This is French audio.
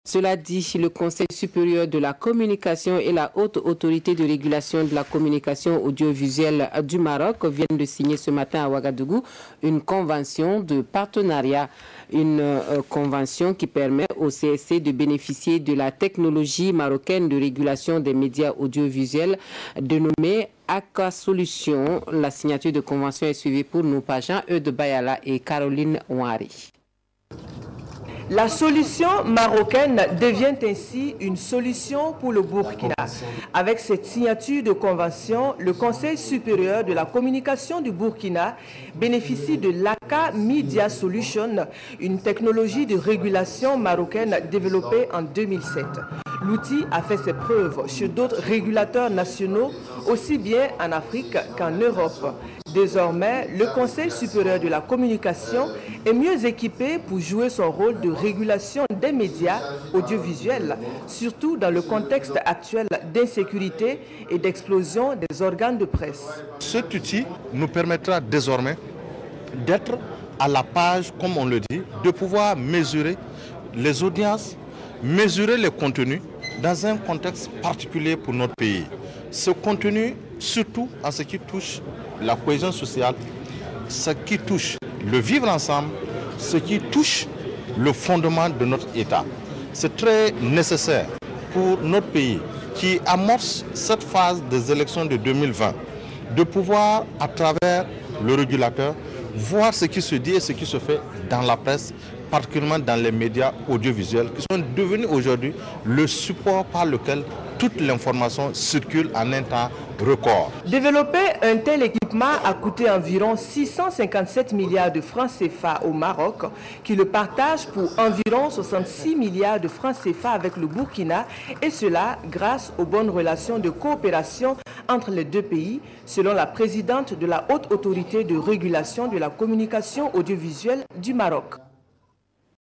Cela dit, le Conseil supérieur de la communication et la Haute autorité de régulation de la communication audiovisuelle du Maroc viennent de signer ce matin à Ouagadougou une convention de partenariat. Une convention qui permet au CSC de bénéficier de la technologie marocaine de régulation des médias audiovisuels dénommée ACA Solutions. La signature de convention est suivie pour nos pages Eudes Bayala et Caroline Ouari. La solution marocaine devient ainsi une solution pour le Burkina. Avec cette signature de convention, le Conseil supérieur de la communication du Burkina bénéficie de l'ACA Media Solution, une technologie de régulation marocaine développée en 2007. L'outil a fait ses preuves chez d'autres régulateurs nationaux, aussi bien en Afrique qu'en Europe. Désormais, le Conseil supérieur de la communication est mieux équipé pour jouer son rôle de régulation des médias audiovisuels, surtout dans le contexte actuel d'insécurité et d'explosion des organes de presse. Cet outil nous permettra désormais d'être à la page, comme on le dit, de pouvoir mesurer les audiences, mesurer les contenus dans un contexte particulier pour notre pays. Ce contenu, surtout en ce qui touche la cohésion sociale, ce qui touche le vivre ensemble, ce qui touche le fondement de notre État. C'est très nécessaire pour notre pays qui amorce cette phase des élections de 2020 de pouvoir, à travers le régulateur, voir ce qui se dit et ce qui se fait dans la presse, particulièrement dans les médias audiovisuels, qui sont devenus aujourd'hui le support par lequel toute l'information circule en un temps record. Développer un tel équipement a coûté environ 657 milliards de francs CFA au Maroc, qui le partage pour environ 66 milliards de francs CFA avec le Burkina, et cela grâce aux bonnes relations de coopération entre les deux pays, selon la présidente de la Haute autorité de régulation de la communication audiovisuelle du Maroc.